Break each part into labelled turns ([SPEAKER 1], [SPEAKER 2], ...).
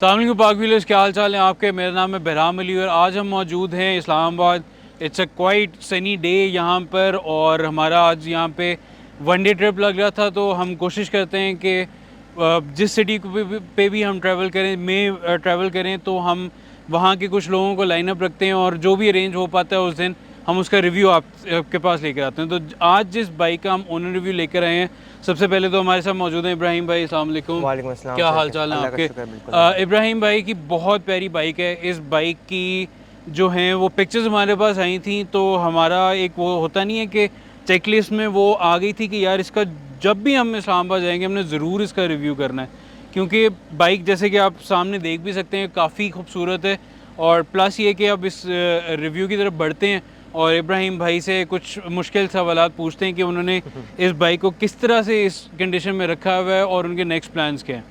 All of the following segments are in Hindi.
[SPEAKER 1] अस्सलाम पाक व्यूअर्स, क्या हाल चाल है आपके। मेरा नाम है बहराम अली और आज हम मौजूद हैं Islamabad. It's a quite sunny day यहाँ पर और हमारा आज यहाँ पे वनडे ट्रिप लग रहा था। तो हम कोशिश करते हैं कि जिस सिटी पे भी हम ट्रैवल करें तो हम वहाँ के कुछ लोगों को लाइन अप रखते हैं और जो भी अरेंज हो पाता है उस दिन हम उसका रिव्यू आपके पास लेकर आते हैं। तो आज जिस बाइक का हम ओनर रिव्यू लेकर आए हैं, सबसे पहले तो हमारे साथ मौजूद हैं इब्राहिम भाई। अस्सलाम वालेकुम।
[SPEAKER 2] वालेकुम अस्सलाम
[SPEAKER 1] क्या
[SPEAKER 2] सर,
[SPEAKER 1] हाल चाल है
[SPEAKER 2] अल्लाह का
[SPEAKER 1] आपके।
[SPEAKER 2] शुक्र, बिल्कुल।
[SPEAKER 1] इब्राहिम भाई की बहुत प्यारी बाइक है। इस बाइक की जो हैं वो पिक्चर्स हमारे पास आई थी तो हमारा एक वो होता नहीं है कि चेकलिस्ट में वो आ गई थी कि यार इसका जब भी हम इस्लामाबाद जाएंगे हमने ज़रूर इसका रिव्यू करना है, क्योंकि बाइक जैसे कि आप सामने देख भी सकते हैं काफ़ी खूबसूरत है। और प्लस ये कि अब इस रिव्यू की तरफ बढ़ते हैं और इब्राहिम भाई से कुछ मुश्किल सवालात पूछते हैं कि उन्होंने इस बाइक को किस तरह से इस कंडीशन में रखा हुआ है और उनके नेक्स्ट प्लान्स क्या हैं।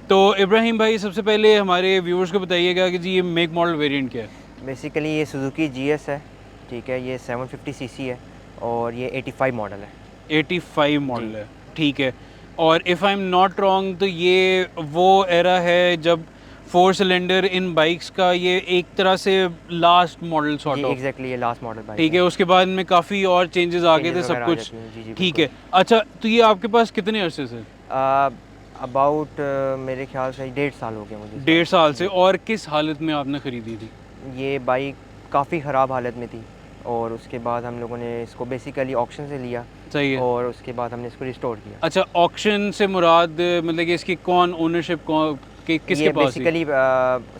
[SPEAKER 1] तो इब्राहिम भाई, सबसे पहले हमारे व्यूअर्स को बताइएगा कि जी ये मेक मॉडल वेरिएंट क्या है।
[SPEAKER 2] बेसिकली ये सुजुकी GS है, ठीक है। ये 750 सीसी है और ये 85 मॉडल है।
[SPEAKER 1] 85 मॉडल है, ठीक है। और if I am not wrong तो ये वो एरा है जब 4 सिलेंडर इन बाइक्स का ये एक तरह से last model sort of.
[SPEAKER 2] Exactly ये लास्ट मॉडल बाइक
[SPEAKER 1] ठीक है, उसके बाद में काफ़ी और चेंजेस आ गए थे सब कुछ।
[SPEAKER 2] जी
[SPEAKER 1] ठीक है, अच्छा तो ये आपके पास कितने अरसे से।
[SPEAKER 2] अबाउट मेरे ख्याल से 1.5 साल हो गए मुझे।
[SPEAKER 1] 1.5 साल से। और किस हालत में आपने ख़रीदी थी।
[SPEAKER 2] ये बाइक काफ़ी ख़राब हालत में थी और उसके बाद हम लोगों ने इसको बेसिकली ऑक्शन से लिया।
[SPEAKER 1] सही है।
[SPEAKER 2] और उसके बाद हमने इसको रिस्टोर किया।
[SPEAKER 1] अच्छा, ऑक्शन से मुराद मतलब कि इसकी कौन ओनरशिप किसके पास थी।
[SPEAKER 2] बेसिकली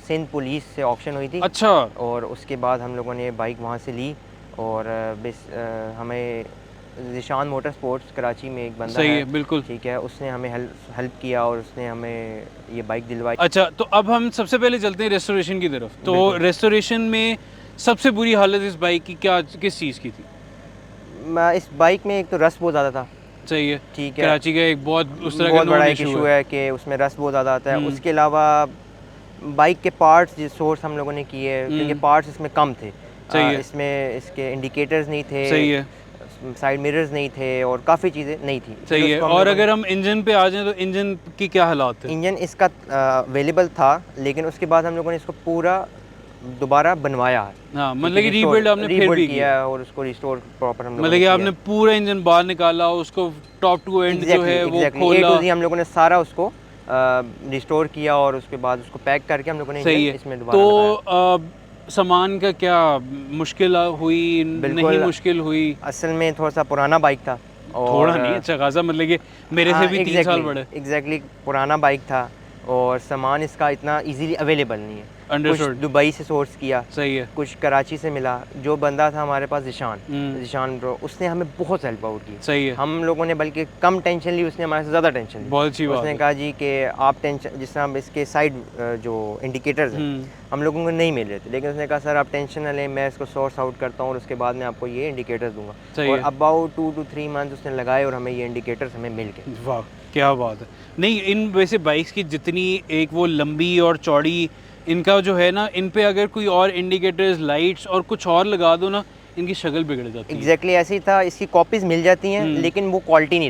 [SPEAKER 2] सिंध पुलिस से ऑक्शन हुई थी।
[SPEAKER 1] अच्छा।
[SPEAKER 2] और उसके बाद हम लोगों ने बाइक वहाँ से ली और हमें ज़ीशान मोटर स्पोर्ट्स कराची में एक बंदा
[SPEAKER 1] सही है, बिल्कुल
[SPEAKER 2] ठीक है, उसने हमें हेल्प किया और उसने हमें ये बाइक दिलवाई।
[SPEAKER 1] अच्छा, तो अब हम सबसे पहले चलते हैं रेस्टोरेशन की तरफ। तो रेस्टोरेशन में सबसे बुरी हालत इस बाइक की किस चीज़ की थी।
[SPEAKER 2] इस बाइक में एक तो रस्ट बहुत ज़्यादा था।
[SPEAKER 1] सही है,
[SPEAKER 2] ठीक है।
[SPEAKER 1] कराची का एक बहुत उस तरह का
[SPEAKER 2] बहुत बड़ा एक
[SPEAKER 1] इशू
[SPEAKER 2] इशू है कि उसमें रस्ट बहुत ज़्यादा आता है। उसके
[SPEAKER 1] हम्म।
[SPEAKER 2] अलावा बाइक के पार्ट्स जिस सोर्स हम लोगों ने किए क्योंकि पार्ट्स इसमें कम थे।
[SPEAKER 1] सही है।
[SPEAKER 2] इसमें इसके इंडिकेटर्स नहीं थे,
[SPEAKER 1] सही है।
[SPEAKER 2] साइड मिरर्स नहीं थे और काफ़ी चीज़ें नहीं थी।
[SPEAKER 1] सही है। और अगर हम इंजन पे आ जाएं तो इंजन की क्या हालात थे।
[SPEAKER 2] इंजन इसका अवेलेबल था लेकिन उसके बाद हम लोगों ने इसको पूरा दोबारा बनवाया।
[SPEAKER 1] हाँ, मतलब कि रीबिल्ड आपने फिर भी
[SPEAKER 2] किया और उसको रिस्टोर प्रॉपर हम लोगों
[SPEAKER 1] मतलब कि आपने पूरा इंजन बाहर निकाला, उसको टॉप टू एंड जो है वो खोला।
[SPEAKER 2] A to Z हम लोगों ने सारा उसको रिस्टोर किया और उसके बाद उसको पैक करके हम लोगों ने इसमें दोबारा
[SPEAKER 1] तो सामान का क्या मुश्किल हुई, नहीं मुश्किल हुई।
[SPEAKER 2] असल में थोड़ा सा पुराना बाइक था और
[SPEAKER 1] थोड़ा नहीं, अच्छा खासा, मतलब कि मेरे से भी 3 साल बड़े।
[SPEAKER 2] एग्जैक्टली पुराना बाइक था और सामान इसका इतना इजीली अवेलेबल नहीं है। कुछ दुबई से सोर्स किया।
[SPEAKER 1] सही है।
[SPEAKER 2] कुछ कराची से मिला। जो बंदा था हमारे पास ज़ीशान ब्रो, उसने हमें बहुत हेल्प आउट की।
[SPEAKER 1] सही है। हम
[SPEAKER 2] लोगों ने बल्कि कम टेंशन ली, उसने हमारे से ज़्यादा टेंशन ली।
[SPEAKER 1] बहुत अच्छी बात।
[SPEAKER 2] उसने कहा जी कि आप टेंशन, जिस तरह इसके साइड जो इंडिकेटर्स हैं हम लोगों को नहीं मिल रहे थे, लेकिन उसने कहा सर आप टेंशन न लें, मैं इसको सोर्स आउट करता हूँ और उसके बाद मैं आपको ये इंडिकेटर्स दूंगा। और अबाउट 2 to 3 मंथ्स उसने लगाए और हमें ये इंडिकेटर्स हमें मिल गए।
[SPEAKER 1] वाह, क्या बात है। नहीं, इन वैसे बाइक्स की जितनी एक वो लंबी और चौड़ी इनका जो है ना, इन पे अगर कोई और इंडिकेटर्स, लाइट्स और कुछ और लगा दो ना, इनकी शक्ल बिगड़ जाती है।
[SPEAKER 2] एग्जैक्टली ऐसे ही था। इसकी कॉपीज मिल जाती हैं लेकिन वो क्वालिटी नहीं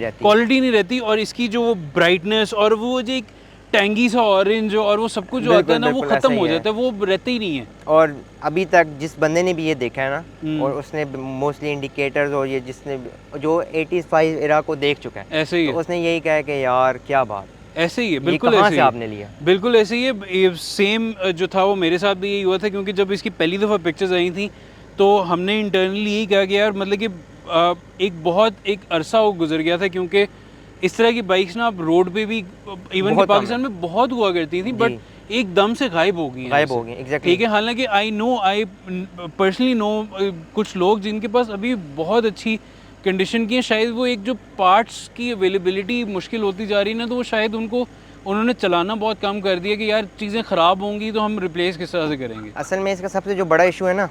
[SPEAKER 2] रहती।
[SPEAKER 1] और इसकी जो वो ब्राइटनेस और वो जो एक टैंगी सा ऑरेंज और वो सब कुछ जो आता है ना, वो खत्म हो जाता है, वो रहता ही नहीं है।
[SPEAKER 2] और अभी तक जिस बंदे ने भी ये देखा है ना, और उसने मोस्टली इंडिकेटर्स और ये जिसने जो 85 एरा को देख चुका है,
[SPEAKER 1] ऐसे ही
[SPEAKER 2] तो उसने यही कहा कि यार क्या बात,
[SPEAKER 1] ऐसे ही है, बिल्कुल ऐसे ही आपने लिया, बिल्कुल ऐसे ही है। सेम जो था वो मेरे साथ भी यही हुआ था, क्योंकि जब इसकी पहली दफ़ा पिक्चर्स आई थी तो हमने इंटरनली यही कहा कि यार मतलब कि एक अरसा वो गुजर गया था, क्योंकि इस तरह की बाइक्स ना अब रोड पे भी इवन कि पाकिस्तान में बहुत हुआ करती थी, बट एकदम से गायब हो गई
[SPEAKER 2] एग्जैक्टली।
[SPEAKER 1] ठीक है, हालांकि आई पर्सनली नो कुछ लोग जिनके पास अभी बहुत अच्छी कंडीशन की है। शायद वो एक जो पार्ट्स की अवेलेबिलिटी मुश्किल होती जा रही है ना, तो वो शायद उन्होंने चलाना बहुत कम कर दिया कि यार चीज़ें ख़राब होंगी तो हम रिप्लेस किस तरह से करेंगे।
[SPEAKER 2] असल में इसका सबसे जो बड़ा इशू है ना,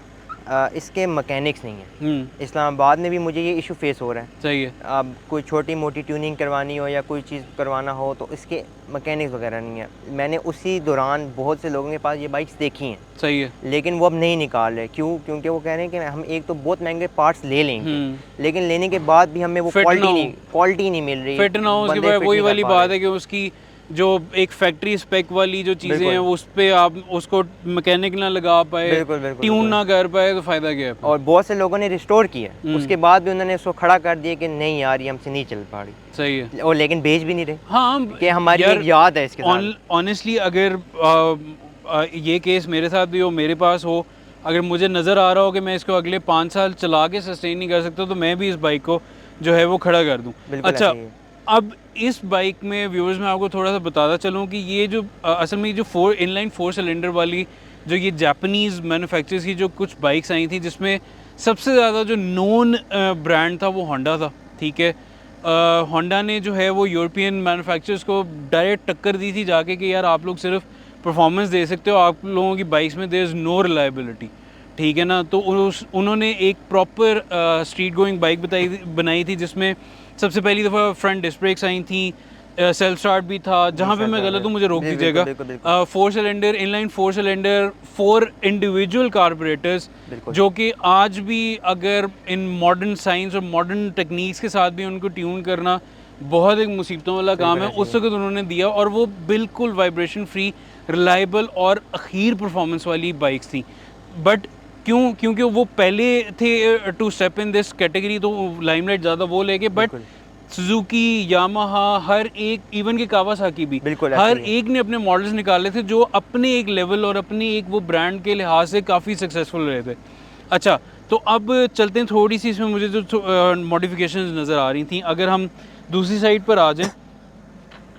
[SPEAKER 2] इसके मैकेनिक्स नहीं है। इस्लामाबाद में भी मुझे ये इशू फेस हो रहा है।
[SPEAKER 1] सही है।
[SPEAKER 2] अब कोई छोटी मोटी ट्यूनिंग करवानी हो या कोई चीज़ करवाना हो तो इसके मैकेनिक्स वगैरह नहीं है। मैंने उसी दौरान बहुत से लोगों के पास ये बाइक्स देखी हैं।
[SPEAKER 1] सही है।
[SPEAKER 2] लेकिन वो अब नहीं निकाल रहे। क्यों? क्योंकि वो कह रहे हैं कि हम एक तो बहुत महंगे पार्ट्स ले लेंगे, लेकिन लेने के बाद भी हमें वो क्वालिटी नहीं मिल रही।
[SPEAKER 1] फिट ना हो, उसके बाद वही वाली बात है कि उसकी जो एक फैक्ट्री स्पेक वाली जो चीज़ें हैं उस पे आप उसको मैकेनिक ना लगा पाए, ट्यून ना कर पाए, तो फ़ायदा क्या है?
[SPEAKER 2] और बहुत से लोगों ने रिस्टोर किया, उसके बाद भी उन्होंने उसको खड़ा कर दिया कि नहीं यार ये हमसे नहीं चल पा रही।
[SPEAKER 1] सही है।
[SPEAKER 2] और लेकिन बेच भी नहीं रहे।
[SPEAKER 1] हाँ,
[SPEAKER 2] कि हमारी एक याद है इसके साथ।
[SPEAKER 1] ऑनेस्टली अगर ये केस मेरे साथ भी हो, मेरे पास हो, अगर मुझे नज़र आ रहा हो कि मैं इसको अगले 5 साल चला के सस्टेन नहीं कर सकता, तो मैं भी इस बाइक को जो है वो खड़ा कर दूँ। अच्छा, अब इस बाइक में व्यूअर्स मैं आपको थोड़ा सा बताता चलूँ कि ये जो असल में जो इनलाइन 4 सिलेंडर वाली जो ये जापानीज़ मैन्युफैक्चरर्स की जो कुछ बाइक्स आई थी, जिसमें सबसे ज़्यादा जो नोन ब्रांड था वो होंडा था, ठीक है। होंडा ने जो है वो यूरोपियन मैन्युफैक्चरर्स को डायरेक्ट टक्कर दी थी जाके कि यार आप लोग सिर्फ परफॉर्मेंस दे सकते हो, आप लोगों की बाइक्स में देयर इज़ नो रिलायबिलिटी, ठीक है ना। तो उन्होंने एक प्रॉपर स्ट्रीट गोइंग बाइक बनाई थी, जिसमें सबसे पहली दफ़ा फ्रंट डिस्क ब्रेक्स आई थी, सेल्फ स्टार्ट भी था। जहाँ पे मैं गलत हूँ मुझे रोक दीजिएगा। 4 सिलेंडर इनलाइन 4 सिलेंडर 4 इंडिविजुअल कार्बोरेटर्स, जो कि आज भी अगर इन मॉडर्न साइंस और मॉडर्न टेक्निक्स के साथ भी उनको ट्यून करना बहुत एक मुसीबतों वाला काम है। उस वक्त उन्होंने दिया, और वो बिल्कुल वाइब्रेशन फ्री, रिलायबल और अखीर परफॉर्मेंस वाली बाइक्स थी। बट क्योंकि वो पहले थे to step in this category, तो लाइमलाइट ज़्यादा वो लेके। बट सुजुकी, यामाहा, हर एक, इवन के कावासाकी भी, हर एक ने अपने मॉडल्स निकाले थे जो अपने एक लेवल और अपने एक वो ब्रांड के लिहाज से काफ़ी सक्सेसफुल रहे थे। अच्छा, तो अब चलते हैं थोड़ी सी इसमें मुझे जो मॉडिफिकेशंस नज़र आ रही थी। अगर हम दूसरी साइड पर आ जाएं,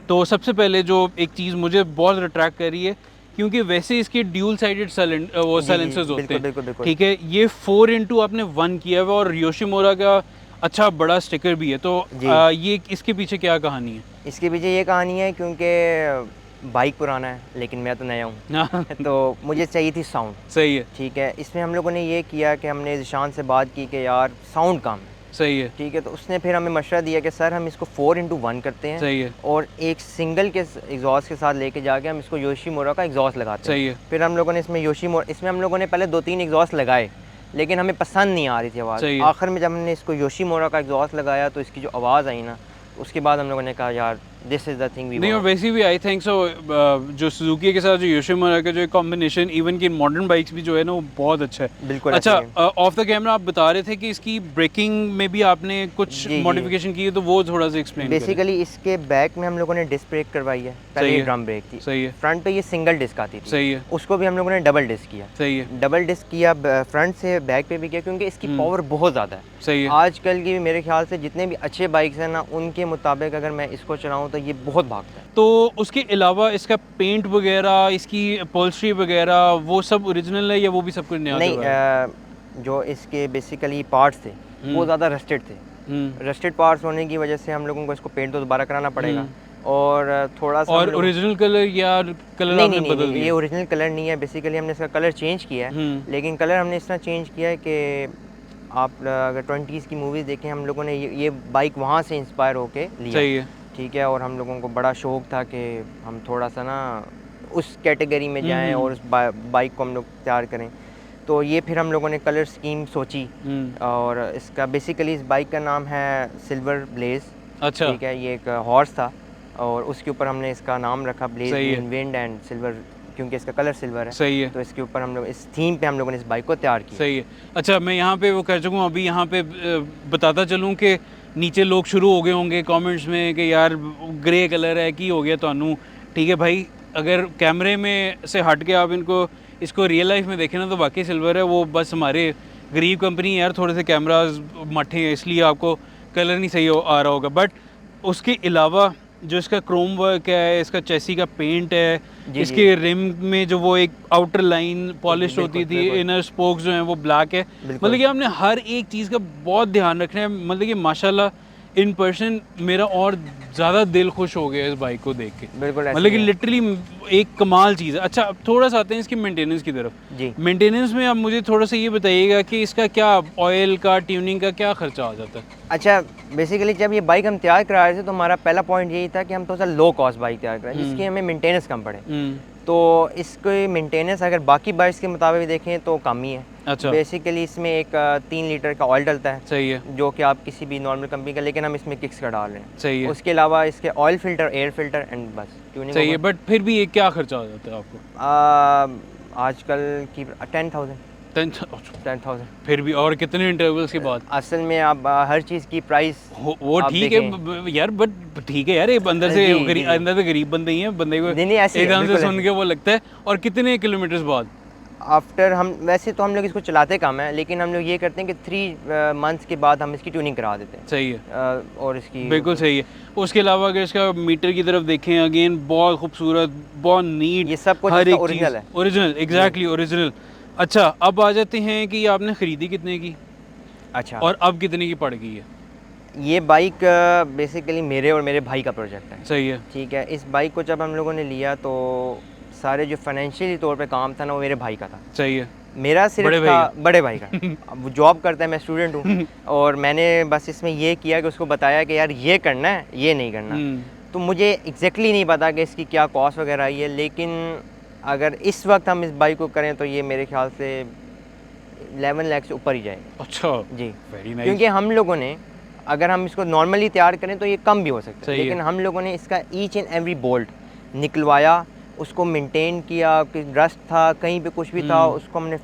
[SPEAKER 1] तो सबसे पहले जो एक चीज़ मुझे बहुत अट्रैक्ट कर रही है, क्योंकि वैसे इसके ड्यूल साइडेड साइलेंसर्स होते हैं, ठीक है। ये 4x आपने 1 किया हुआ, और योशिमुरा का अच्छा बड़ा स्टिकर भी है। तो ये इसके पीछे क्या कहानी है?
[SPEAKER 2] इसके पीछे ये कहानी है क्योंकि बाइक पुराना है लेकिन मैं तो नया हूँ तो मुझे चाहिए थी साउंड।
[SPEAKER 1] सही है,
[SPEAKER 2] ठीक है। इसमें हम लोगों ने ये किया कि हमने ज़िशान से बात की कि यार साउंड कम है।
[SPEAKER 1] सही है,
[SPEAKER 2] ठीक है। तो उसने फिर हमें मशवरा दिया कि सर हम इसको 4x1 करते हैं।
[SPEAKER 1] सही है।
[SPEAKER 2] और एक सिंगल के एग्जॉस्ट के साथ लेके जाके हम इसको योशिमुरा का एग्जॉस्ट लगाते हैं।
[SPEAKER 1] सही है।
[SPEAKER 2] फिर हम लोगों ने इसमें हम लोगों ने पहले 2-3 एग्जॉस्ट लगाए, लेकिन हमें पसंद नहीं आ रही थी आवाज़। आखिर में जब हमने इसको योशिमुरा का एग्जॉस्ट लगाया तो इसकी जो आवाज़ आई ना, उसके बाद हम लोगों ने कहा यार this is the thing we want.
[SPEAKER 1] नहीं, और वैसे भी आई थिंक सो जो सुजुकी के साथ जो योशिमुरा का जो कॉम्बिनेशन, इवन की मॉडर्न बाइक्स भी जो है ना, वो बहुत अच्छा है।
[SPEAKER 2] बिल्कुल।
[SPEAKER 1] अच्छा, ऑफ द कैमरा आप बता रहे थे कि इसकी ब्रेकिंग में भी आपने कुछ मॉडिफिकेशन की है, तो वो थोड़ा सा एक्सप्लेन करें।
[SPEAKER 2] बेसिकली इसके बैक में हम लोगों ने डिस्क ब्रेक करवाई है। पहले ड्रम ब्रेक थी।
[SPEAKER 1] सही है।
[SPEAKER 2] फ्रंट पे ये सिंगल डिस्क आती थी।
[SPEAKER 1] सही है।
[SPEAKER 2] उसको भी हम लोगों ने डबल डिस्क किया।
[SPEAKER 1] सही है।
[SPEAKER 2] डबल डिस्क किया, फ्रंट से बैक पे भी किया, क्योंकि इसकी पावर बहुत ज़्यादा है।
[SPEAKER 1] सही है।
[SPEAKER 2] आजकल की मेरे ख्याल से जितने भी अच्छे बाइक्स हैं ना, उनके मुताबिक अगर मैं इसको चलाऊँ तो ये बहुत भागता है।
[SPEAKER 1] तो उसके अलावा इसका पेंट वगैरह, इसकी अपॉल्स्ट्री वगैरह, वो सब ओरिजिनल है या वो भी सब कुछ नया?
[SPEAKER 2] नहीं, जो इसके बेसिकली पार्ट्स थे वो ज़्यादा रस्टेड थे। रस्टेड पार्ट्स होने की वजह से हम लोगों को इसको पेंट तो दोबारा कराना पड़ेगा। और थोड़ा सा
[SPEAKER 1] और ओरिजिनल कलर या कलर आपने बदल दिया?
[SPEAKER 2] ये ओरिजिनल कलर नहीं है। बेसिकली हमने इसका कलर चेंज किया है, लेकिन कलर हमने इस तरह चेंज किया है कि आप अगर 20s की मूवीज़ देखें, हम लोगों ने ये बाइक वहाँ से इंस्पायर होके लिया।
[SPEAKER 1] सही है।
[SPEAKER 2] ठीक है। और हम लोगों को बड़ा शौक़ था कि हम थोड़ा सा ना उस कैटेगरी में जाएं और उस बाइक को हम लोग तैयार करें। तो ये फिर हम लोगों ने कलर स्कीम सोची, और इसका बेसिकली इस बाइक का नाम है सिल्वर ब्लेज।
[SPEAKER 1] अच्छा।
[SPEAKER 2] ठीक है। ये एक हॉर्स था और उसके ऊपर हमने इसका नाम रखा blaze in wind and silver, क्योंकि इसका कलर सिल्वर है।
[SPEAKER 1] सही है।
[SPEAKER 2] तो इसके ऊपर हम लोग इस थीम पे हम लोगों ने इस बाइक को तैयार किया।
[SPEAKER 1] सही है। अच्छा, मैं यहाँ पे वो कर चुका हूँ, अभी यहाँ पे बताता चलूँ कि नीचे लोग शुरू हो गए होंगे कमेंट्स में कि यार ग्रे कलर है, की हो गया तानू। ठीक है भाई, अगर कैमरे में से हट के आप इसको रियल लाइफ में देखें ना, तो बाकी सिल्वर है। वो बस हमारे गरीब कंपनी यार, थोड़े से कैमराज मठे हैं, इसलिए आपको कलर नहीं सही आ रहा होगा। बट उसके अलावा जो इसका क्रोम वर्क है, इसका चेसी का पेंट है, इसके रिम में जो वो एक आउटर लाइन पॉलिश होती थी, इनर स्पोक्स जो हैं वो ब्लैक है। मतलब कि आपने हर एक चीज़ का बहुत ध्यान रखना है। मतलब कि माशाल्लाह इन पर्सन मेरा और ज़्यादा दिल खुश हो गया इस बाइक को देख के।
[SPEAKER 2] बिल्कुल।
[SPEAKER 1] मतलब कि लिटरली एक कमाल चीज़ है। अच्छा, अब थोड़ा सा आते हैं इसकी मेंटेनेंस की तरफ।
[SPEAKER 2] जी।
[SPEAKER 1] मेंटेनेंस में आप मुझे थोड़ा सा ये बताइएगा कि इसका क्या ऑयल का, ट्यूनिंग का क्या खर्चा आ जाता है?
[SPEAKER 2] अच्छा, बेसिकली जब ये बाइक हम तैयार करा रहे थे तो हमारा पहला पॉइंट यही था कि हम थोड़ा सा लो कॉस्ट बाइक तैयार करें जिसकी हमें मेंटेनेंस कम पड़े। तो इसकी मेंटेनेंस अगर बाकी बाइक्स के मुताबिक देखें तो कम ही है।
[SPEAKER 1] अच्छा।
[SPEAKER 2] बेसिकली इसमें एक 3 लीटर का ऑयल डलता है,
[SPEAKER 1] सही है,
[SPEAKER 2] जो कि आप किसी भी नॉर्मल कंपनी का, लेकिन हम इसमें किक्स का डाल रहे हैं।
[SPEAKER 1] सही है,
[SPEAKER 2] उसके अलावा इसके oil filter, air filter and बस ट्यूनिंग
[SPEAKER 1] सही है। बट फिर भी ये क्या खर्चा हो जाता है आपको?
[SPEAKER 2] आजकल की 10,000। 10,000
[SPEAKER 1] फिर भी, और कितने इंटरवल्स के बाद?
[SPEAKER 2] असल में आप हर चीज़ की प्राइस
[SPEAKER 1] वो ठीक है यार, बट ठीक है यार, ये अंदर से अंदर से गरीब बंदे ही हैं, बंदे को एकदम से सुन के वो लगता है। और कितने किलोमीटर्स बाद?
[SPEAKER 2] आफ्टर हम वैसे तो हम लोग इसको चलाते कम है, लेकिन हम लोग ये करते हैं कि 3 मंथ्स के बाद हम इसकी ट्यूनिंग करा देते हैं।
[SPEAKER 1] सही है,
[SPEAKER 2] और इसकी
[SPEAKER 1] बिल्कुल सही है। उसके अलावा अगर इसका मीटर की तरफ देखें, अगेन बहुत खूबसूरत, बहुत नीट,
[SPEAKER 2] ये सब कुछ
[SPEAKER 1] हर एक
[SPEAKER 2] ओरिजिनल है।
[SPEAKER 1] Original, exactly original. अच्छा, अब आ जाते हैं कि आपने ख़रीदी कितने की?
[SPEAKER 2] अच्छा,
[SPEAKER 1] और अब कितने की पड़ गई है?
[SPEAKER 2] ये बाइक बेसिकली मेरे और मेरे भाई का प्रोजेक्ट है।
[SPEAKER 1] सही है,
[SPEAKER 2] ठीक है। इस बाइक को जब हम लोगों ने लिया तो सारे जो फाइनेंशियली तौर पे काम था ना, वो मेरे भाई का था।
[SPEAKER 1] सही है,
[SPEAKER 2] मेरा सिर्फ
[SPEAKER 1] बड़े
[SPEAKER 2] था
[SPEAKER 1] भाई
[SPEAKER 2] बड़े भाई का। अब वो जॉब करता है, मैं स्टूडेंट हूँ। और मैंने बस इसमें ये किया कि उसको बताया कि यार ये करना है, ये नहीं करना। तो मुझे एग्जैक्टली नहीं पता कि इसकी क्या कॉस्ट वगैरह आई है, लेकिन अगर इस वक्त हम इस बाइक को करें तो ये मेरे ख्याल से 11 लाख से ऊपर ही जाएगा।
[SPEAKER 1] अच्छा
[SPEAKER 2] जी,
[SPEAKER 1] वेरी नाइस।
[SPEAKER 2] क्योंकि हम लोगों ने, अगर हम इसको नॉर्मली तैयार करें तो ये कम भी हो सकता है, लेकिन
[SPEAKER 1] है।
[SPEAKER 2] हम लोगों ने इसका ईच एंड एवरी बोल्ट निकलवाया, उसको मेंटेन किया कि रस्ट था, कहीं पे कुछ भी था, उसको हमने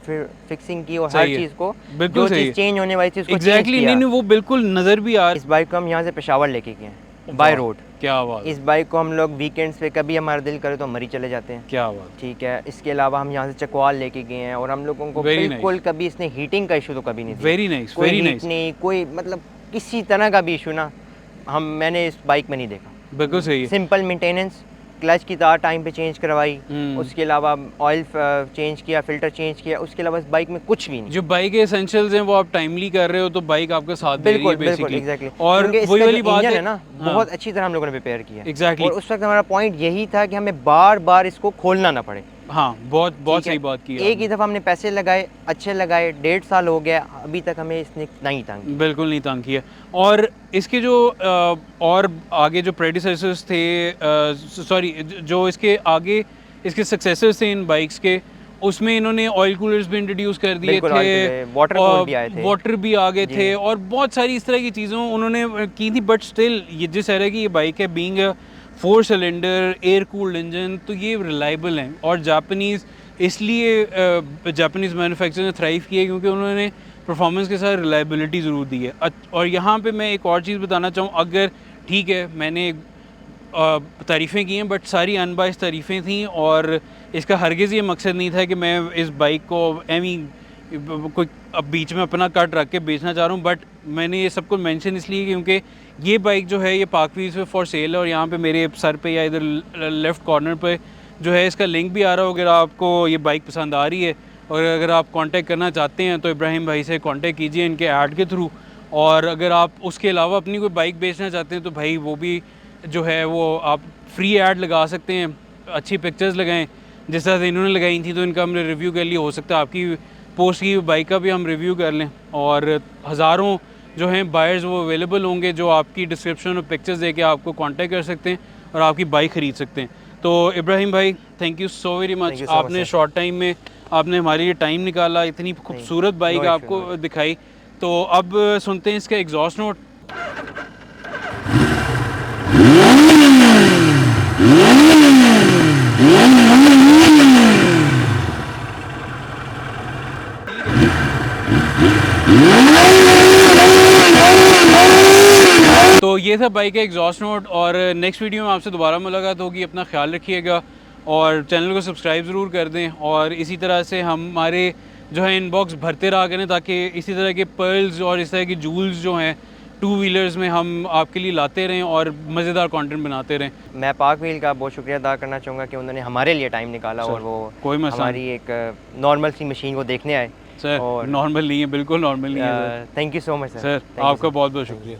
[SPEAKER 2] फिक्सिंग की, और हर चीज़ को जो चीज़ चेंज होने वाली थी उसको
[SPEAKER 1] एग्जैक्टली नहीं, वो बिल्कुल नज़र भी आ।
[SPEAKER 2] इस बाइक को हम यहाँ से पेशावर लेके गए हैं बाय रोड।
[SPEAKER 1] क्या बात।
[SPEAKER 2] इस बाइक को हम लोग वीकेंड्स पे कभी हमारा दिल करे तो मरी चले जाते हैं।
[SPEAKER 1] क्या बात।
[SPEAKER 2] ठीक है। इसके अलावा हम यहाँ से चकवाल लेके गए हैं, और हम लोगों को बिल्कुल कभी इसने हीटिंग का इशू तो कभी नहीं।
[SPEAKER 1] Very nice, very nice.
[SPEAKER 2] नहीं, कोई मतलब किसी तरह का भी इशू ना मैंने इस बाइक में नहीं देखा।
[SPEAKER 1] बिल्कुल सही है।
[SPEAKER 2] सिंपल मेंटेनेंस, क्लच की तार टाइम पे चेंज करवाई, उसके अलावा ऑयल चेंज किया, फिल्टर चेंज किया, उसके अलावा इस बाइक में कुछ भी नहीं।
[SPEAKER 1] जो बाइक के एसेंशियल्स हैं वो आप टाइमली कर रहे हो तो बाइक आपका साथ दे रही है बेसिकली।
[SPEAKER 2] एग्जैक्टली।
[SPEAKER 1] और वही वाली बात
[SPEAKER 2] है ना, बहुत अच्छी तरह हम लोगों ने प्रिपेयर किया।
[SPEAKER 1] एग्जैक्टली।
[SPEAKER 2] और उस वक्त हमारा पॉइंट यही था कि हमें बार बार इसको खोलना ना पड़े।
[SPEAKER 1] हाँ, बहुत सही बात की।
[SPEAKER 2] एक ही दफ़ा हमने पैसे लगाए, अच्छे लगाए, 1.5 साल हो गया, अभी तक हमें इसने नहीं तंग किया।
[SPEAKER 1] बिल्कुल नहीं तंग किया। और इसके जो और आगे जो प्रेडिसेसर्स थे, सॉरी जो इसके आगे इसके सक्सेसर्स थे इन बाइक्स के, उसमें इन्होंने ऑयल कूलर्स भी इंट्रोड्यूस कर दिए थे, वाटर भी आ गए थे, और बहुत सारी इस तरह की चीज़ों उन्होंने की थी। बट स्टिल ये जिस तरह की ये बाइक है, being 4 cylinder air cooled engine, तो ये रिलायबल हैं। और जापानीज़ इसलिए जापानीज़ मैन्युफैक्चरर ने थ्राइव किया क्योंकि उन्होंने परफॉर्मेंस के साथ रिलायबिलिटी ज़रूर दी है। और यहाँ पे मैं एक और चीज़ बताना चाहूँ, अगर ठीक है मैंने तारीफ़ें की हैं, बट सारी अनबाइस तारीफ़ें थी, और इसका हरगिज़ ये मकसद नहीं था कि मैं इस बाइक को कोई अब बीच में अपना कट रख के बेचना चाह रहा हूँ। बट मैंने ये सब कुछ मेंशन इसलिए क्योंकि ये बाइक जो है ये पाक व्हील्स पे फॉर सेल है, और यहाँ पे मेरे सर पे या इधर लेफ़्ट कॉर्नर पे जो है इसका लिंक भी आ रहा हो। अगर आपको ये बाइक पसंद आ रही है और अगर आप कांटेक्ट करना चाहते हैं तो इब्राहिम भाई से कांटेक्ट कीजिए इनके ऐड के थ्रू। और अगर आप उसके अलावा अपनी कोई बाइक बेचना चाहते हैं तो भाई वो भी जो है वो आप फ्री ऐड लगा सकते हैं, अच्छी पिक्चर्स लगाएं जिस तरह से इन्होंने लगाई थी, तो इनका हमने रिव्यू कर लिया। हो सकता है आपकी पोस्ट की बाइक का भी हम रिव्यू कर लें, और हज़ारों जो हैं बायर्स वो अवेलेबल होंगे जो आपकी डिस्क्रिप्शन और पिक्चर्स दे के आपको कांटेक्ट कर सकते हैं और आपकी बाइक ख़रीद सकते हैं। तो इब्राहिम भाई, thank you so very much, आपने शॉर्ट टाइम में आपने हमारे लिए टाइम निकाला, इतनी खूबसूरत बाइक आपको दिखाई। तो अब सुनते हैं इसका एग्जॉस्ट नोट। तो ये था बाइक का एग्जॉस्ट नोट, और नेक्स्ट वीडियो में आपसे दोबारा मुलाकात होगी। अपना ख्याल रखिएगा और चैनल को सब्सक्राइब ज़रूर कर दें, और इसी तरह से हमारे जो है इनबॉक्स भरते रहा करें ताकि इसी तरह के पर्ल्स और इस तरह की जूल्स जो हैं 2 व्हीलर्स में हम आपके लिए लाते रहें और मज़ेदार कंटेंट बनाते रहें।
[SPEAKER 2] मैं पाक व्हील का बहुत शुक्रिया अदा करना चाहूँगा कि उन्होंने हमारे लिए टाइम निकाला और वो
[SPEAKER 1] कोई
[SPEAKER 2] हमारी एक नॉर्मल सी मशीन को देखने आए।
[SPEAKER 1] सर और नॉर्मल नहीं है, बिल्कुल नॉर्मल नहीं है।
[SPEAKER 2] Thank you so much
[SPEAKER 1] sir, आपका बहुत बहुत शुक्रिया।